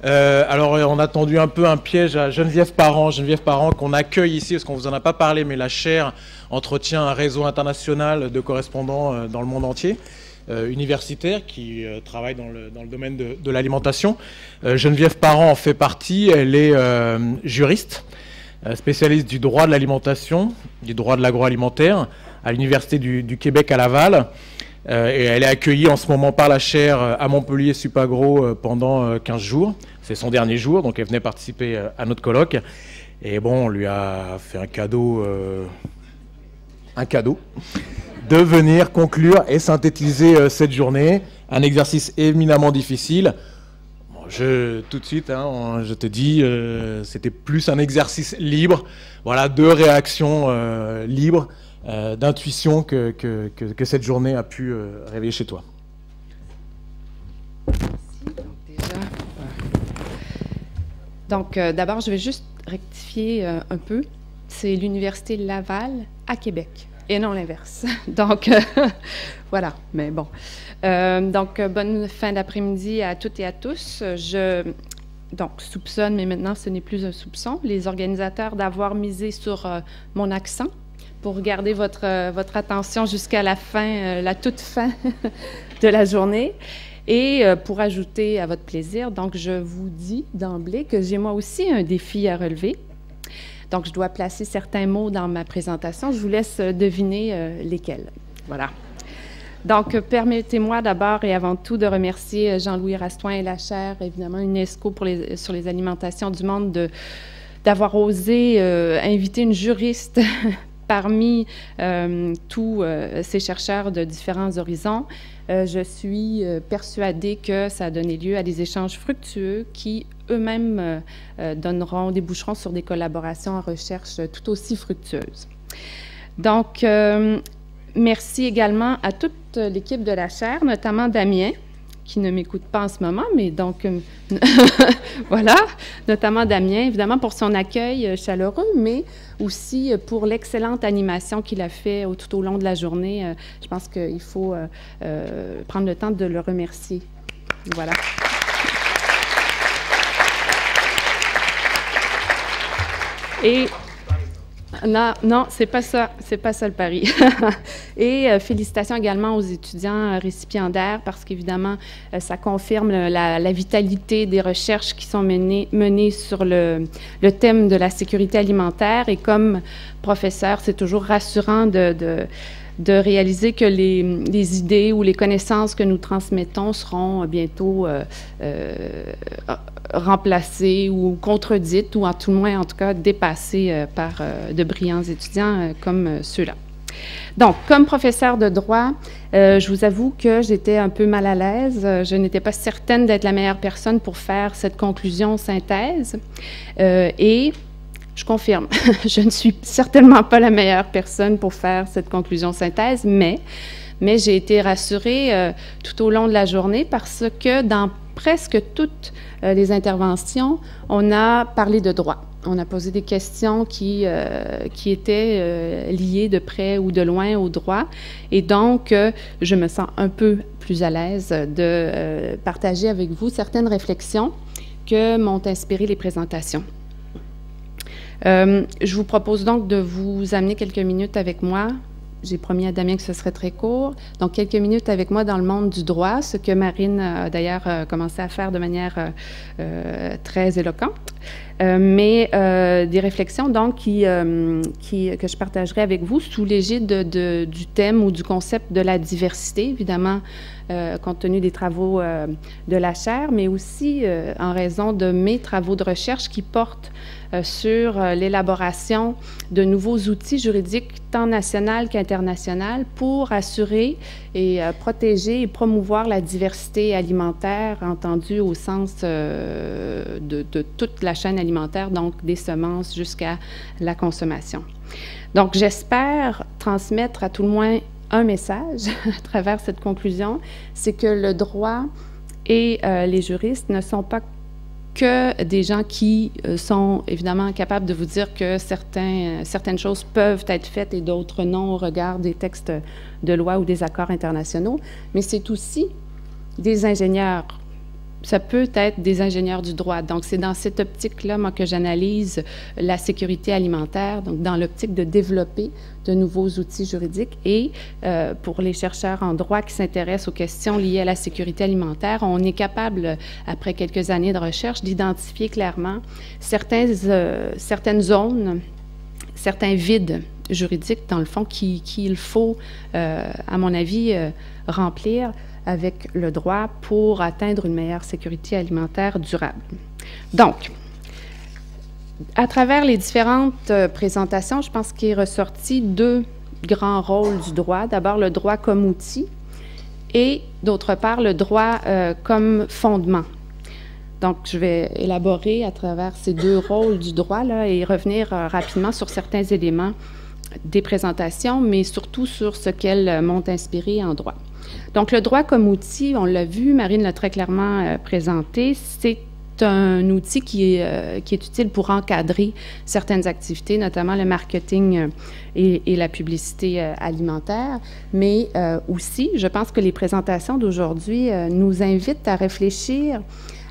Alors, on a tendu un peu un piège à Geneviève Parent, qu'on accueille ici, parce qu'on ne vous en a pas parlé, mais la chaire entretient un réseau international de correspondants dans le monde entier, universitaires, qui travaillent dans le domaine de l'alimentation. Geneviève Parent en fait partie, elle est juriste, spécialiste du droit de l'alimentation, du droit de l'agroalimentaire, à l'Université du Québec à Laval. Et elle est accueillie en ce moment par la chaire à Montpellier Supagro pendant 15 jours. C'est son dernier jour, donc elle venait participer à notre colloque. Et bon, on lui a fait un cadeau de venir conclure et synthétiser cette journée. Un exercice éminemment difficile. Bon, tout de suite, je te dis, c'était plus un exercice libre. Voilà, 2 réactions libres. D'intuition que cette journée a pu réveiller chez toi. Donc, d'abord, je vais juste rectifier un peu. C'est l'Université Laval à Québec et non l'inverse. Donc, voilà, mais bon. Donc, bonne fin d'après-midi à toutes et à tous. Donc, soupçonne, mais maintenant, ce n'est plus un soupçon, les organisateurs d'avoir misé sur mon accent pour garder votre attention jusqu'à la fin, la toute fin de la journée. Et pour ajouter à votre plaisir, donc je vous dis d'emblée que j'ai moi aussi un défi à relever. Donc, je dois placer certains mots dans ma présentation. Je vous laisse deviner lesquels. Voilà. Donc, permettez-moi d'abord et avant tout de remercier Jean-Louis Rastoin et la chaire, évidemment UNESCO sur les alimentations du monde, d'avoir osé inviter une juriste parmi tous ces chercheurs de différents horizons. Je suis persuadée que ça a donné lieu à des échanges fructueux qui, eux-mêmes, déboucheront sur des collaborations en recherche tout aussi fructueuses. Donc, merci également à toute l'équipe de la chaire, notamment Damien, qui ne m'écoute pas en ce moment, mais donc, voilà, notamment Damien, évidemment, pour son accueil chaleureux, mais aussi pour l'excellente animation qu'il a fait tout au long de la journée. Je pense qu'il faut prendre le temps de le remercier. Voilà. Et non, c'est pas ça le pari. Et félicitations également aux étudiants récipiendaires parce qu'évidemment, ça confirme la vitalité des recherches qui sont menées sur le thème de la sécurité alimentaire. Et comme professeur, c'est toujours rassurant de réaliser que les idées ou les connaissances que nous transmettons seront bientôt remplacées ou contredites, ou à tout le moins, en tout cas, dépassées par de brillants étudiants comme ceux-là. Donc, comme professeur de droit, je vous avoue que j'étais un peu mal à l'aise. Je n'étais pas certaine d'être la meilleure personne pour faire cette conclusion synthèse. Et je confirme, je ne suis certainement pas la meilleure personne pour faire cette conclusion synthèse, mais j'ai été rassurée tout au long de la journée parce que dans presque toutes les interventions, on a parlé de droit. On a posé des questions qui étaient liées de près ou de loin au droit. Et donc, je me sens un peu plus à l'aise de partager avec vous certaines réflexions que m'ont inspiré les présentations. Je vous propose donc de vous amener quelques minutes avec moi. J'ai promis à Damien que ce serait très court. Donc, quelques minutes avec moi dans le monde du droit, ce que Marine a d'ailleurs commencé à faire de manière très éloquente. Mais des réflexions donc que je partagerai avec vous sous l'égide du thème ou du concept de la diversité, évidemment, compte tenu des travaux de la chaire, mais aussi en raison de mes travaux de recherche qui portent sur l'élaboration de nouveaux outils juridiques tant national qu'international pour assurer et protéger et promouvoir la diversité alimentaire, entendue au sens de toute la chaîne alimentaire, donc des semences jusqu'à la consommation. Donc, j'espère transmettre à tout le moins un message à travers cette conclusion, c'est que le droit et les juristes ne sont pas que des gens qui sont évidemment capables de vous dire que certaines choses peuvent être faites et d'autres non au regard des textes de loi ou des accords internationaux, mais c'est aussi des ingénieurs ça peut être des ingénieurs du droit. Donc, c'est dans cette optique-là, moi, que j'analyse la sécurité alimentaire, donc dans l'optique de développer de nouveaux outils juridiques. Et pour les chercheurs en droit qui s'intéressent aux questions liées à la sécurité alimentaire, on est capable, après quelques années de recherche, d'identifier clairement certaines zones, certains vides juridiques, dans le fond, qu'il faut, à mon avis, remplir avec le droit pour atteindre une meilleure sécurité alimentaire durable. Donc, à travers les différentes présentations, je pense qu'il est ressorti deux grands rôles du droit. D'abord, le droit comme outil et, d'autre part, le droit comme fondement. Donc, je vais élaborer à travers ces deux rôles du droit là, et revenir rapidement sur certains éléments des présentations, mais surtout sur ce qu'elles m'ont inspiré en droit. Donc, le droit comme outil, on l'a vu, Marine l'a très clairement présenté, c'est un outil qui est utile pour encadrer certaines activités, notamment le marketing et la publicité alimentaire, mais aussi, je pense que les présentations d'aujourd'hui nous invitent à réfléchir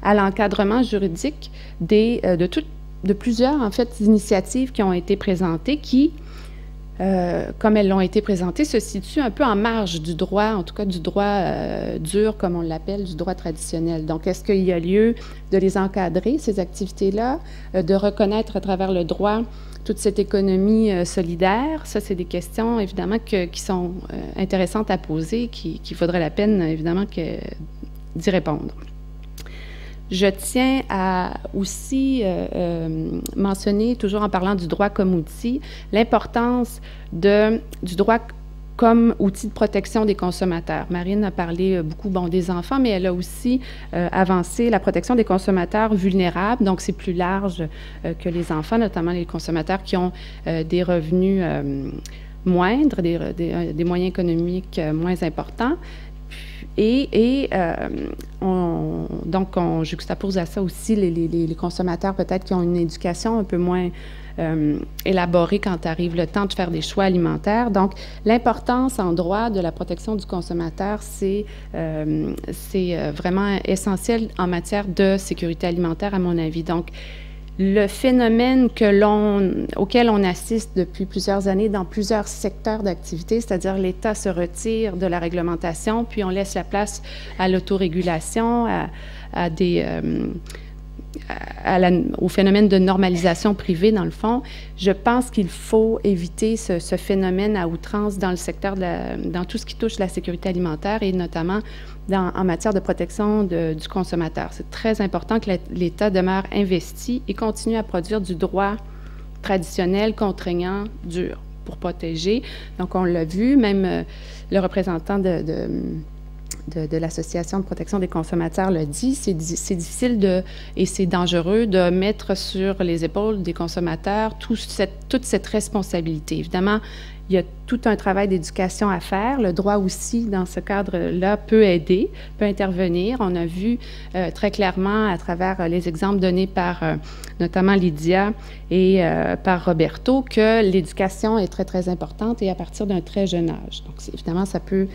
à l'encadrement juridique de plusieurs, en fait, initiatives qui ont été présentées, qui, comme elles l'ont été présentées, se situent un peu en marge du droit, en tout cas du droit dur, comme on l'appelle, du droit traditionnel. Donc, est-ce qu'il y a lieu de les encadrer, ces activités-là, de reconnaître à travers le droit toute cette économie solidaire? Ça, c'est des questions, évidemment, qui sont intéressantes à poser, qu'il vaudrait la peine, évidemment, d'y répondre. Je tiens à aussi mentionner, toujours en parlant du droit comme outil, l'importance du droit comme outil de protection des consommateurs. Marine a parlé beaucoup des enfants, mais elle a aussi avancé la protection des consommateurs vulnérables. Donc, c'est plus large que les enfants, notamment les consommateurs qui ont des revenus moindres, des moyens économiques moins importants. Donc, on juxtapose à ça aussi les consommateurs peut-être qui ont une éducation un peu moins élaborée quand arrive le temps de faire des choix alimentaires. Donc, l'importance en droit de la protection du consommateur, c'est vraiment essentiel en matière de sécurité alimentaire, à mon avis. Donc, le phénomène auquel on assiste depuis plusieurs années dans plusieurs secteurs d'activité, c'est-à-dire l'État se retire de la réglementation, puis on laisse la place à l'autorégulation, au phénomène de normalisation privée, dans le fond. Je pense qu'il faut éviter ce phénomène à outrance dans le secteur, dans tout ce qui touche la sécurité alimentaire et notamment en matière de protection du consommateur. C'est très important que l'État demeure investi et continue à produire du droit traditionnel, contraignant, dur, pour protéger. Donc, on l'a vu, même le représentant de l'Association de protection des consommateurs le dit, c'est difficile et c'est dangereux de mettre sur les épaules des consommateurs toute cette responsabilité. Évidemment, il y a tout un travail d'éducation à faire. Le droit aussi, dans ce cadre-là, peut aider, peut intervenir. On a vu très clairement à travers les exemples donnés par notamment Lydia et par Roberto que l'éducation est très, très importante et à partir d'un très jeune âge. Donc, évidemment, ça peut,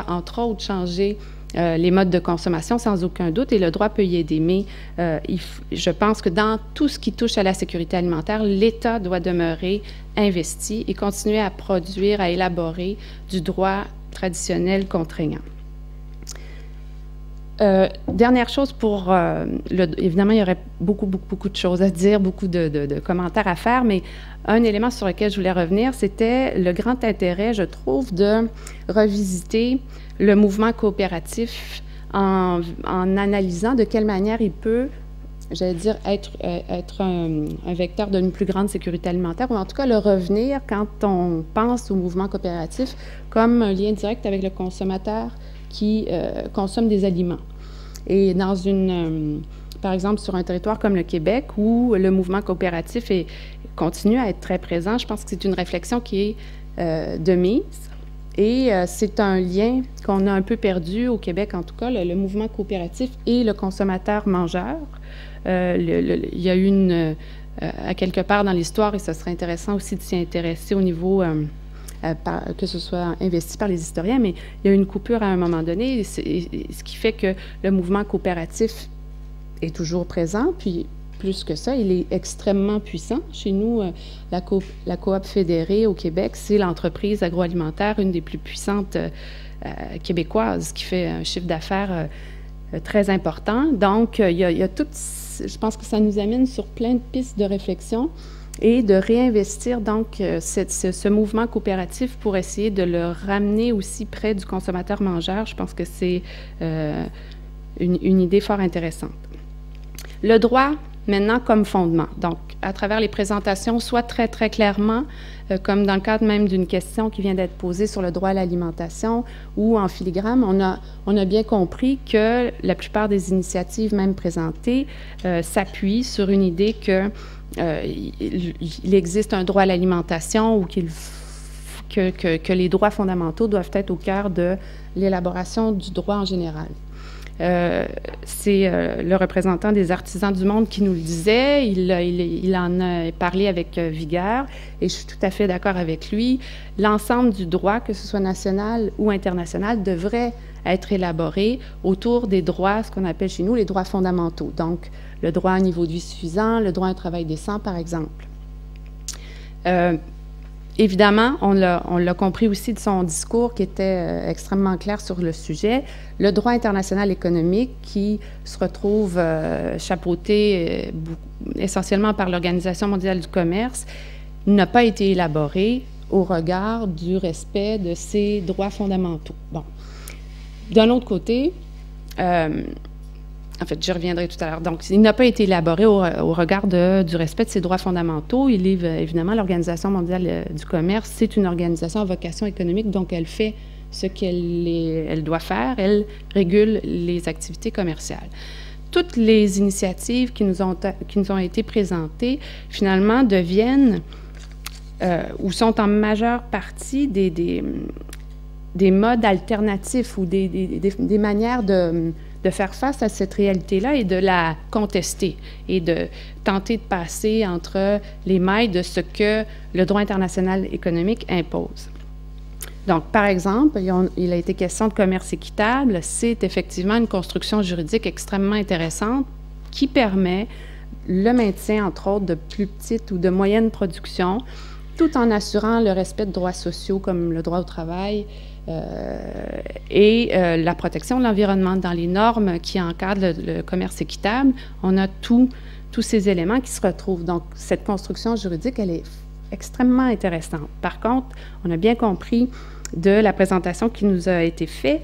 entre autres, changer les modes de consommation sans aucun doute et le droit peut y aider. Mais je pense que dans tout ce qui touche à la sécurité alimentaire, l'État doit demeurer investi et continuer à produire, à élaborer du droit traditionnel contraignant. Dernière chose évidemment, il y aurait beaucoup de choses à dire, beaucoup de commentaires à faire, mais un élément sur lequel je voulais revenir, c'était le grand intérêt, je trouve, de revisiter le mouvement coopératif en analysant de quelle manière il peut, j'allais dire, être un vecteur d'une plus grande sécurité alimentaire, ou en tout cas le revenir quand on pense au mouvement coopératif comme un lien direct avec le consommateur qui consomme des aliments. Et par exemple, sur un territoire comme le Québec, où le mouvement coopératif continue à être très présent, je pense que c'est une réflexion qui est de mise. Et c'est un lien qu'on a un peu perdu au Québec, en tout cas, le mouvement coopératif et le consommateur mangeur. Il y a eu à quelque part dans l'histoire, et ce serait intéressant aussi de s'y intéresser au niveau que ce soit investi par les historiens, mais il y a eu une coupure à un moment donné, ce qui fait que le mouvement coopératif est toujours présent, puis plus que ça, il est extrêmement puissant. Chez nous, la Coop fédérée au Québec, c'est l'entreprise agroalimentaire, une des plus puissantes québécoises, qui fait un chiffre d'affaires très important. Donc, il y a tout, je pense que ça nous amène sur plein de pistes de réflexion et de réinvestir donc ce mouvement coopératif pour essayer de le ramener aussi près du consommateur mangeur. Je pense que c'est une idée fort intéressante. Le droit, maintenant, comme fondement. Donc, à travers les présentations, soit très, très clairement, comme dans le cadre même d'une question qui vient d'être posée sur le droit à l'alimentation, ou en filigrane, on a bien compris que la plupart des initiatives même présentées s'appuient sur une idée que il existe un droit à l'alimentation ou que les droits fondamentaux doivent être au cœur de l'élaboration du droit en général. C'est le représentant des artisans du monde qui nous le disait. Il en a parlé avec vigueur et je suis tout à fait d'accord avec lui. L'ensemble du droit, que ce soit national ou international, devrait être élaboré autour des droits, ce qu'on appelle chez nous les droits fondamentaux. Donc, le droit à un niveau de vie suffisant, le droit à un travail décent, par exemple. Évidemment, on l'a compris aussi de son discours qui était extrêmement clair sur le sujet. Le droit international économique qui se retrouve chapeauté essentiellement par l'Organisation mondiale du commerce n'a pas été élaboré au regard du respect de ces droits fondamentaux. Bon. D'un autre côté, en fait, j'y reviendrai tout à l'heure. Donc, il n'a pas été élaboré au regard du respect de ses droits fondamentaux. Il est évidemment l'Organisation mondiale du commerce. C'est une organisation à vocation économique, donc elle fait ce qu'elle doit faire. Elle régule les activités commerciales. Toutes les initiatives qui nous ont été présentées, finalement, deviennent ou sont en majeure partie des modes alternatifs ou des manières de faire face à cette réalité-là et de la contester et de tenter de passer entre les mailles de ce que le droit international économique impose. Donc, par exemple, il a été question de commerce équitable. C'est effectivement une construction juridique extrêmement intéressante qui permet le maintien, entre autres, de plus petites ou de moyennes productions, tout en assurant le respect de droits sociaux comme le droit au travail, et la protection de l'environnement. Dans les normes qui encadrent le commerce équitable, on a tous ces éléments qui se retrouvent. Donc, cette construction juridique, elle est extrêmement intéressante. Par contre, on a bien compris de la présentation qui nous a été faite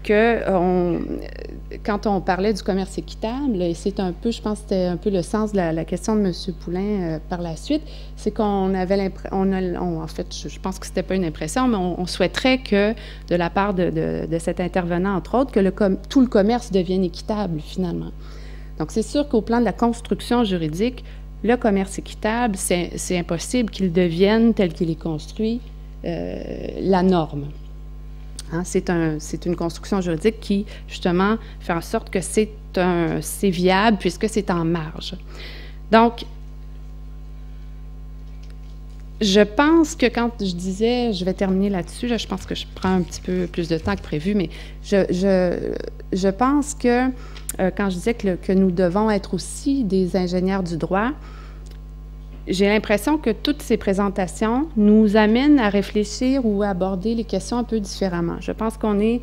que quand on parlait du commerce équitable, et c'est un peu, je pense que c'était un peu le sens de la question de M. Poulain par la suite, c'est qu'on avait l'impression, en fait, je pense que c'était pas une impression, mais on souhaiterait que, de la part de cet intervenant, entre autres, que tout le commerce devienne équitable, finalement. Donc, c'est sûr qu'au plan de la construction juridique, le commerce équitable, c'est impossible qu'il devienne, tel qu'il est construit, la norme. Hein, c'est une construction juridique qui, justement, fait en sorte que c'est viable puisque c'est en marge. Donc, je pense que quand je disais, je vais terminer là-dessus, là, je pense que je prends un petit peu plus de temps que prévu, mais je pense que quand je disais que nous devons être aussi des ingénieurs du droit, j'ai l'impression que toutes ces présentations nous amènent à réfléchir ou à aborder les questions un peu différemment. Je pense qu'on est,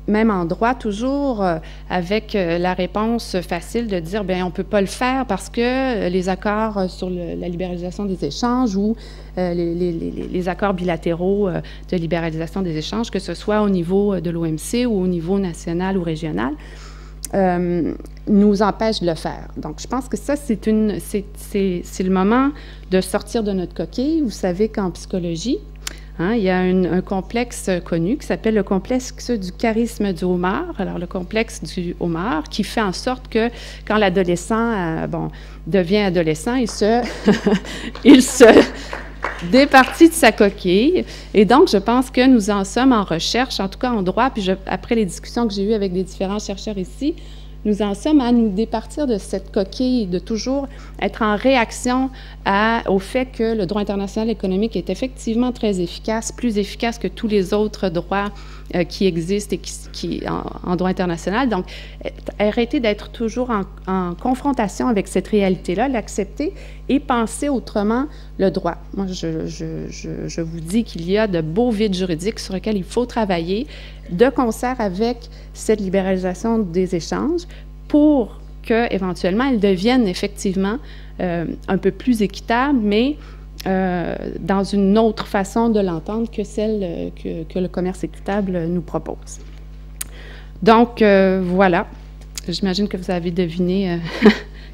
même en droit, toujours avec la réponse facile de dire, bien, on ne peut pas le faire parce que les accords sur la libéralisation des échanges ou les accords bilatéraux de libéralisation des échanges, que ce soit au niveau de l'OMC ou au niveau national ou régional, nous empêche de le faire. Donc, je pense que ça, c'est le moment de sortir de notre coquille. Vous savez qu'en psychologie, hein, il y a un complexe connu qui s'appelle le complexe du charisme du homard. Alors, le complexe du homard qui fait en sorte que quand l'adolescent devient adolescent, il se départit de sa coquille. Et donc, je pense que nous en sommes en recherche, en tout cas en droit, puis après les discussions que j'ai eues avec les différents chercheurs ici, nous en sommes à nous départir de cette coquille, de toujours être en réaction au fait que le droit international économique est effectivement très efficace, plus efficace que tous les autres droits qui existent et en droit international. Donc, arrêter d'être toujours en confrontation avec cette réalité-là, l'accepter et penser autrement le droit. Moi, je vous dis qu'il y a de beaux vides juridiques sur lesquels il faut travailler de concert avec cette libéralisation des échanges pour qu'éventuellement, elles deviennent effectivement un peu plus équitables, mais dans une autre façon de l'entendre que celle que le commerce équitable nous propose. Donc, voilà. J'imagine que vous avez deviné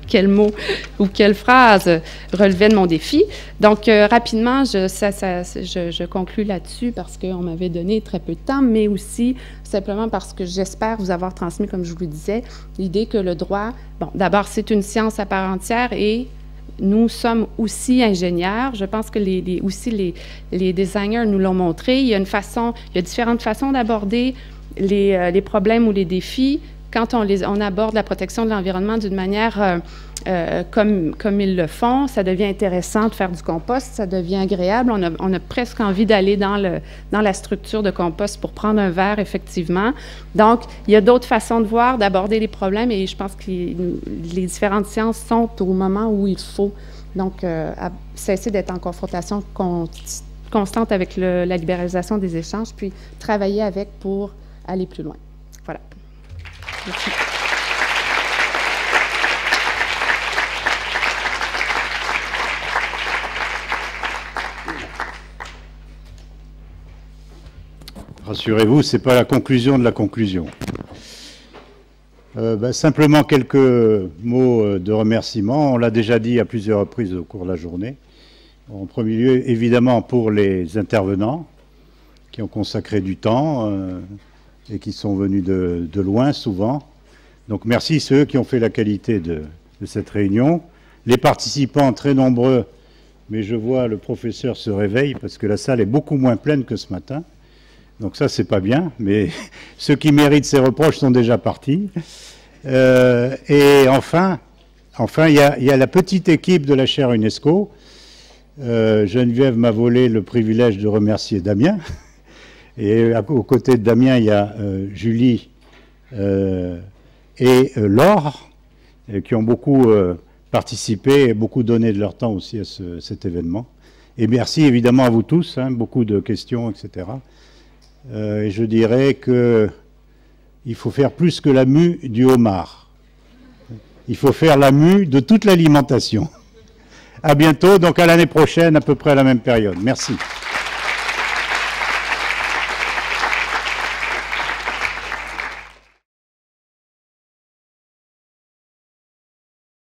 quel mot ou quelle phrase relevait de mon défi. Donc, rapidement, je conclus là-dessus parce qu'on m'avait donné très peu de temps, mais aussi simplement parce que j'espère vous avoir transmis, comme je vous le disais, l'idée que le droit, bon, d'abord, c'est une science à part entière et nous sommes aussi ingénieurs. Je pense que les designers nous l'ont montré. Il y a différentes façons d'aborder les problèmes ou les défis. Quand on aborde la protection de l'environnement d'une manière comme ils le font, ça devient intéressant de faire du compost, ça devient agréable. On a presque envie d'aller dans la structure de compost pour prendre un verre, effectivement. Donc, il y a d'autres façons de voir, d'aborder les problèmes, et je pense que les différentes sciences sont au moment où il faut. Donc, cesser d'être en confrontation constante avec la libéralisation des échanges, puis travailler avec pour aller plus loin. Voilà. Merci. Rassurez-vous, ce n'est pas la conclusion de la conclusion. Simplement quelques mots de remerciement. On l'a déjà dit à plusieurs reprises au cours de la journée. En premier lieu, évidemment, pour les intervenants qui ont consacré du temps et qui sont venus de loin souvent. Donc merci ceux qui ont fait la qualité de cette réunion. Les participants très nombreux, mais je vois le professeur se réveille parce que la salle est beaucoup moins pleine que ce matin. Donc ça, c'est pas bien, mais ceux qui méritent ces reproches sont déjà partis. Et enfin, il y a la petite équipe de la chaire UNESCO. Geneviève m'a volé le privilège de remercier Damien. Et aux côtés de Damien, il y a Julie et Laure, qui ont beaucoup participé et beaucoup donné de leur temps aussi à cet événement. Et merci évidemment à vous tous, hein, beaucoup de questions, etc. Et je dirais qu'il faut faire plus que la mue du homard. Il faut faire la mue de toute l'alimentation. À bientôt, donc à l'année prochaine, à peu près à la même période. Merci.